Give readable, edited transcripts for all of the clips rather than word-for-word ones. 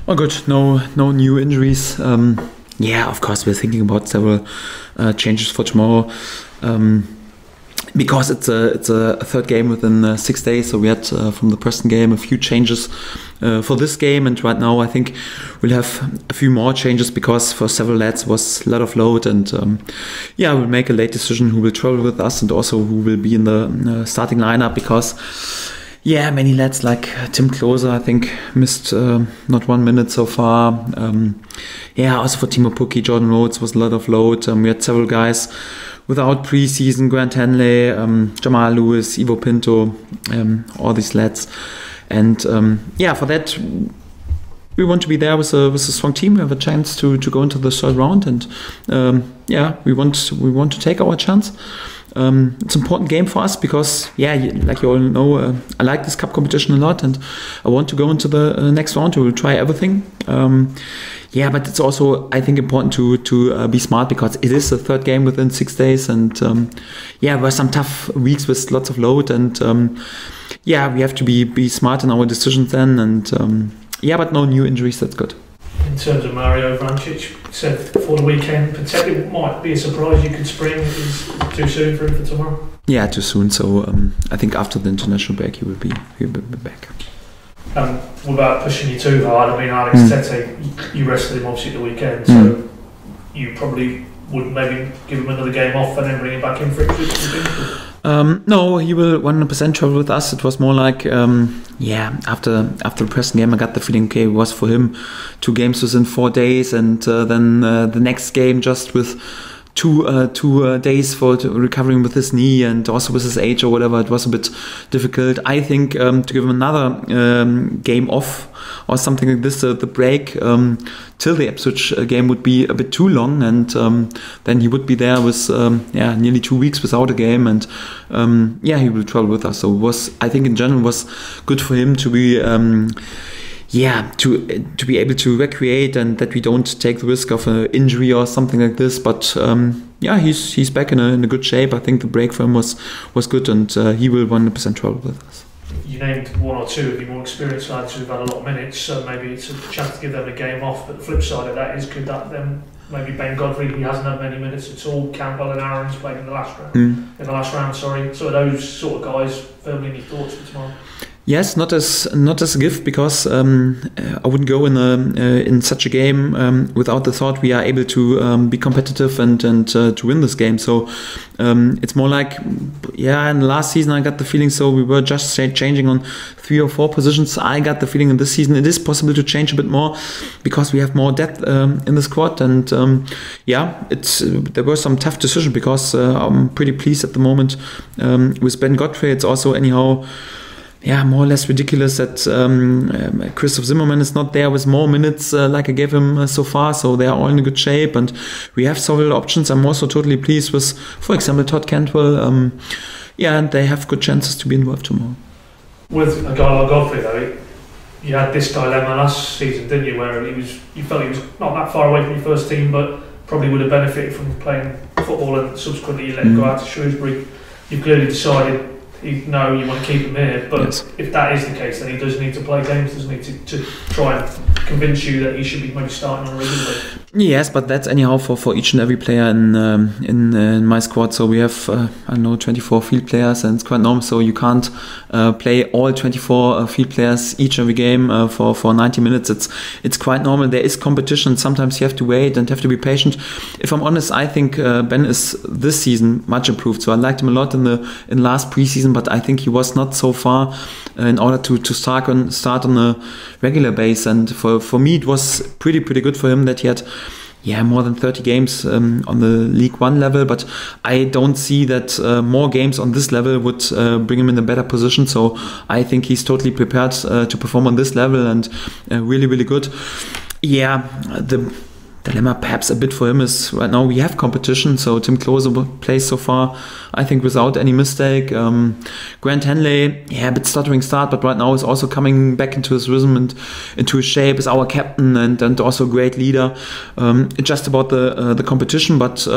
Oh, good. No new injuries. Yeah, of course, we're thinking about several changes for tomorrow. Because it's a third game within 6 days, so we had from the Preston game a few changes for this game, and right now I think we'll have a few more changes because for several lads was a lot of load, and yeah, we'll make a late decision who will travel with us and also who will be in the starting lineup because yeah, many lads like Tim Klose, I think, missed not 1 minute so far. Yeah, also for Timo Pukki, Jordan Rhodes was a lot of load. We had several guys without preseason, Grant Henley, Jamal Lewis, Ivo Pinto, all these lads. And yeah, for that, we want to be there with a strong team. We have a chance to go into the third round, and yeah, we want to take our chance. It's an important game for us because, yeah, like you all know, I like this cup competition a lot, and I want to go into the next round. We will try everything. Yeah, but it's also, I think, important to be smart because it is the third game within 6 days, and yeah, there were some tough weeks with lots of load, and yeah, we have to be smart in our decisions then, and yeah, but no new injuries. That's good. In terms of Mario Vrancic, said for the weekend, potentially might be a surprise you could spring. Is too soon for him for tomorrow? Yeah, too soon. So I think after the international break he will be back. What about pushing you too hard? I mean, Alex Tete, you rested him obviously at the weekend, so you probably would maybe give him another game off and then bring him back in for it. No, he will 100% travel with us. It was more like, yeah, after the Preston game, I got the feeling, okay, it was for him 2 games within 4 days, and then the next game just with two days for recovering with his knee and also with his age or whatever. It was a bit difficult. I think to give him another game off or something like this, the break till the Ipswich game would be a bit too long, and then he would be there with yeah, nearly 2 weeks without a game, and yeah, he will travel with us. So it was, I think in general, was good for him to be yeah, to be able to recreate, and that we don't take the risk of an injury or something like this. But yeah, he's back in a good shape. I think the break for him was good, and he will 100% travel with us. You named 1 or 2 of your more experienced lads who've had a lot of minutes, so maybe it's a chance to give them a game off. But the flip side of that is, could that then maybe Ben Godfrey, he hasn't had many minutes at all. Campbell and Aaron's played in the last round. Sorry. So are those sort of guys firmly in your thoughts for tomorrow? Yes, not as a gift, because I wouldn't go in such a game without the thought we are able to be competitive and to win this game. So it's more like, yeah, in the last season I got the feeling, so we were just changing on 3 or 4 positions. I got the feeling in this season it is possible to change a bit more because we have more depth in the squad, and yeah, there were some tough decisions because I'm pretty pleased at the moment with Ben Godfrey. It's also anyhow, yeah, more or less ridiculous that Christoph Zimmermann is not there with more minutes like I gave him so far. So they are all in good shape, and we have several options. I'm also totally pleased with, for example, Todd Cantwell. Yeah, and they have good chances to be involved tomorrow. With a guy like Godfrey, though, you had this dilemma last season, didn't you, where you felt he was not that far away from your first team, but probably would have benefited from playing football, and subsequently you let him go out to Shrewsbury. You've clearly decided, no, you want to keep him here, but yes, if that is the case, then he does need to play games, doesn't he, to try and convince you that he should be maybe starting on a regular basis. Yes, but that's anyhow for each and every player in my squad. So we have I don't know, 24 field players, and it's quite normal. So you can't play all 24 field players each and every game for 90 minutes. It's quite normal. There is competition. Sometimes you have to wait and have to be patient. If I'm honest, I think Ben is this season much improved. So I liked him a lot in last preseason, but I think he was not so far in order to start on a regular base. And for me, it was pretty good for him that he had, yeah, more than 30 games on the League One level, but I don't see that more games on this level would bring him in a better position. So I think he's totally prepared to perform on this level, and really good. Yeah, the dilemma perhaps a bit for him is right now we have competition. So Tim Klose plays so far, I think, without any mistake. Grant Henley, yeah, a bit stuttering start, but right now is also coming back into his rhythm and into his shape, is our captain and also a great leader. It's just about the competition, but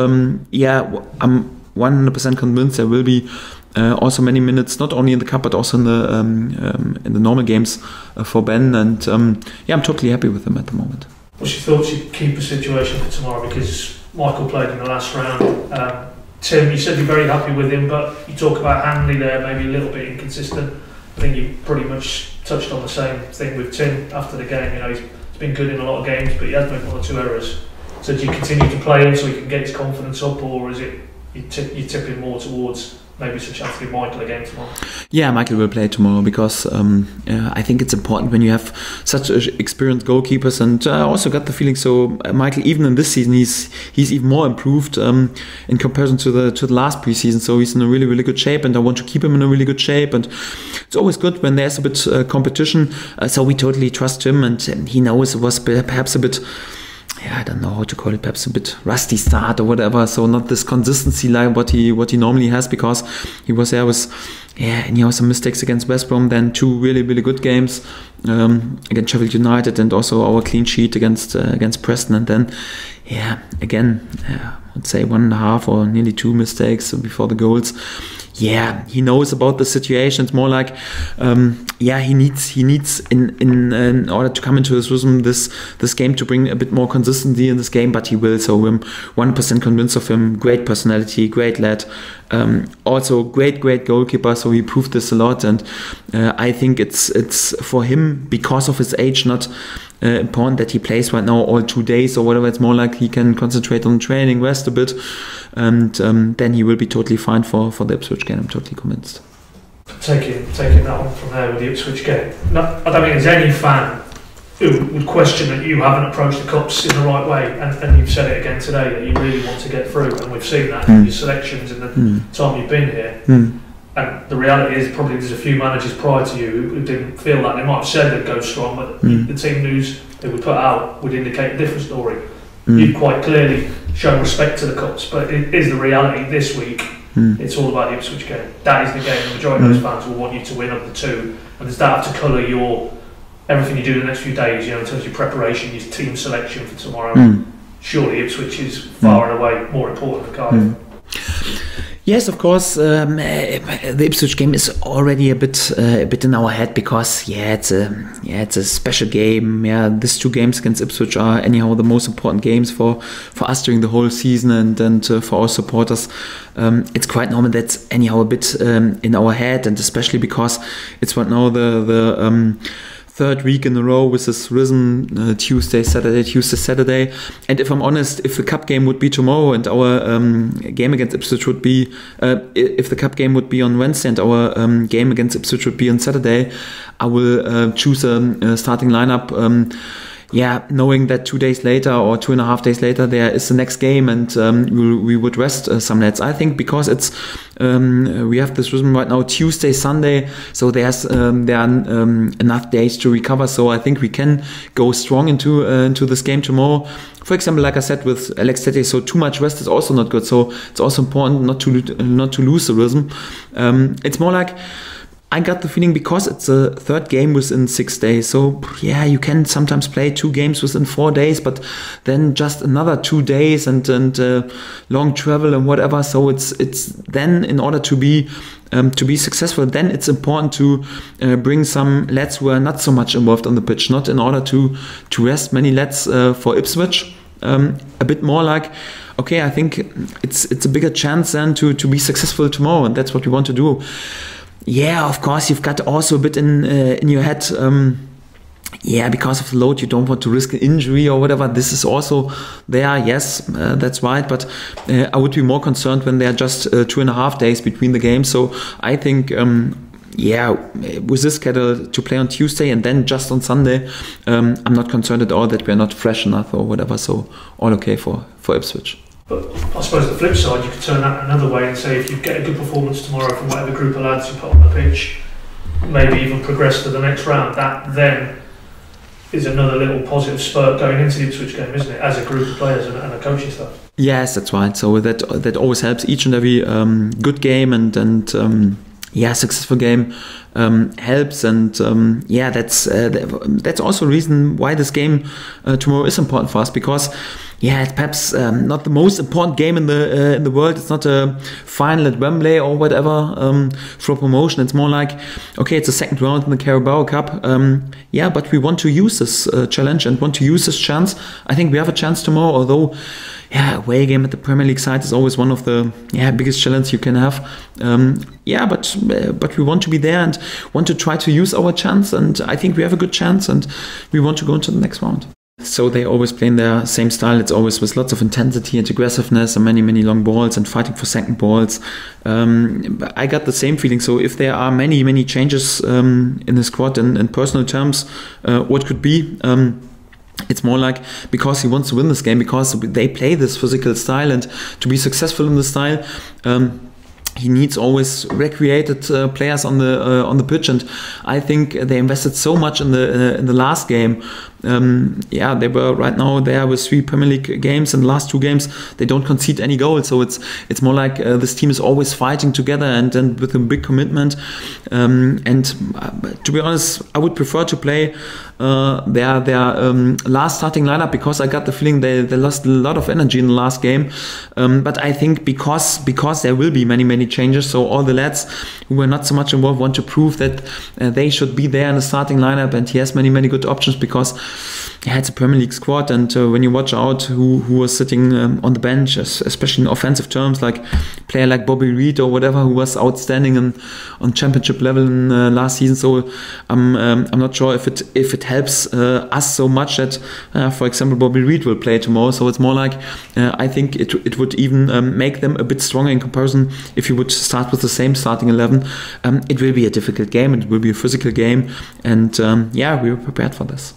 yeah, I'm 100% convinced there will be also many minutes, not only in the cup but also in the normal games for Ben. And I'm totally happy with him at the moment. What's your thoughts, your keeper situation for tomorrow? Because Michael played in the last round. Tim, you said you're very happy with him, but you talk about Hanley there, maybe a little bit inconsistent. I think you pretty much touched on the same thing with Tim after the game. You know, he's been good in a lot of games, but he has made 1 or 2 errors. So do you continue to play him so he can get his confidence up, or is it you tipping more towards maybe it's a chance to give Michael a game tomorrow? Yeah, Michael will play tomorrow because I think it's important when you have such experienced goalkeepers, and I also got the feeling so Michael, even in this season, he's even more improved in comparison to the last preseason. So he's in a really, really good shape, and I want to keep him in a really good shape. And it's always good when there's a bit competition. So we totally trust him, and he knows it was perhaps a bit. I don't know how to call it, perhaps a bit rusty start or whatever, so not this consistency like what he normally has, because he was there with anyhow some mistakes against West Brom, then 2 really, really good games against Sheffield United, and also our clean sheet against Preston, and then again I'd say 1.5 or nearly 2 mistakes before the goals. He knows about the situation. It's more like he needs in order to come into his rhythm this game to bring a bit more consistency in this game, but he will. So I'm 100% convinced of him. Great personality, great lad, also great goalkeeper. So he proved this a lot, and I think it's for him, because of his age, not important that he plays right now all 2 days or whatever. It's more like he can concentrate on training, rest a bit, and then he will be totally fine for the Ipswich game. I'm totally convinced. Taking that on from there with the Ipswich game, I don't think there's any fan who would question that you haven't approached the Cups in the right way, and you've said it again today that you really want to get through, and we've seen that in your selections in the time you've been here. And the reality is, probably there's a few managers prior to you who didn't feel that. They might have said they'd go strong, but the team news they would put out would indicate a different story. You've quite clearly shown respect to the Cups, but it is the reality this week. It's all about the Ipswich game. That is the game the majority of those fans will want you to win of the 2. And does that have to colour everything you do in the next few days, in terms of your preparation, your team selection for tomorrow? Surely Ipswich is far and away more important than Cardiff. Yes, of course. The Ipswich game is already a bit in our head, because it's a special game. These 2 games against Ipswich are anyhow the most important games for us during the whole season, and for our supporters. It's quite normal that's anyhow a bit in our head, and especially because it's right now the 3rd week in a row with this rhythm, Tuesday, Saturday. And if I'm honest, if the cup game would be tomorrow and our game against Ipswich would be, if the cup game would be on Wednesday and our game against Ipswich would be on Saturday, I will choose a starting lineup. Knowing that 2 days later or 2.5 days later there is the next game, and we would rest some lads. I think because it's we have this rhythm right now, Tuesday, Sunday, so there are enough days to recover. So I think we can go strong into this game tomorrow. For example, like I said with Alex Tete, so too much rest is also not good. So it's also important not to lose the rhythm. It's more like, I got the feeling, because it's a 3rd game within 6 days, so you can sometimes play 2 games within 4 days, but then just another 2 days and long travel and whatever. So it's then, in order to be successful, then it's important to bring some lads who are not so much involved on the pitch, not in order to rest many lads for Ipswich. A bit more like, okay, I think it's a bigger chance then to be successful tomorrow, and that's what we want to do. Of course, you've got also a bit in your head, because of the load, you don't want to risk an injury or whatever. This is also there, yes, that's right. But I would be more concerned when there are just 2.5 days between the games. So I think, with this schedule to play on Tuesday and then just on Sunday, I'm not concerned at all that we're not fresh enough or whatever. So all okay for Ipswich. But I suppose the flip side, you could turn that another way and say, if you get a good performance tomorrow from whatever group of lads you put on the pitch, maybe even progress to the next round, that then is another little positive spurt going into the Ipswich game, isn't it, as a group of players and a coaching staff? Yes, that's right. So that always helps. Each and every good game and successful game helps, and that's also a reason why this game tomorrow is important for us, because yeah, it's perhaps not the most important game in the world. It's not a final at Wembley or whatever for promotion. It's more like, okay, it's a second round in the Carabao Cup. Yeah, but we want to use this challenge and want to use this chance. I think we have a chance tomorrow, although, yeah, away game at the Premier League side is always one of the biggest challenges you can have. Yeah, but we want to be there and want to try to use our chance, and I think we have a good chance, and we want to go into the next round. So they always play in their same style. It's always with lots of intensity and aggressiveness and many long balls and fighting for second balls. I got the same feeling. So if there are many changes in the squad in personal terms, what could be? It's more like because he wants to win this game, because they play this physical style, and to be successful in the style, he needs always recreated players on the pitch, and I think they invested so much in the last game. They were right now there with 3 Premier League games, and the last 2 games they don't concede any goals. So it's more like this team is always fighting together and with a big commitment. And to be honest, I would prefer to play their last starting lineup, because I got the feeling they lost a lot of energy in the last game. But I think because there will be many changes, so all the lads who were not so much involved want to prove that they should be there in the starting lineup, and he has many good options, because it's a Premier League squad, and when you watch out who was sitting on the bench, especially in offensive terms, like a player like Bobby Reid or whatever, who was outstanding on championship level in last season. So I'm not sure if it helps us so much that, for example, Bobby Reid will play tomorrow. So it's more like I think it would even make them a bit stronger in comparison if you would start with the same starting 11. It will be a difficult game. It will be a physical game, and we were prepared for this.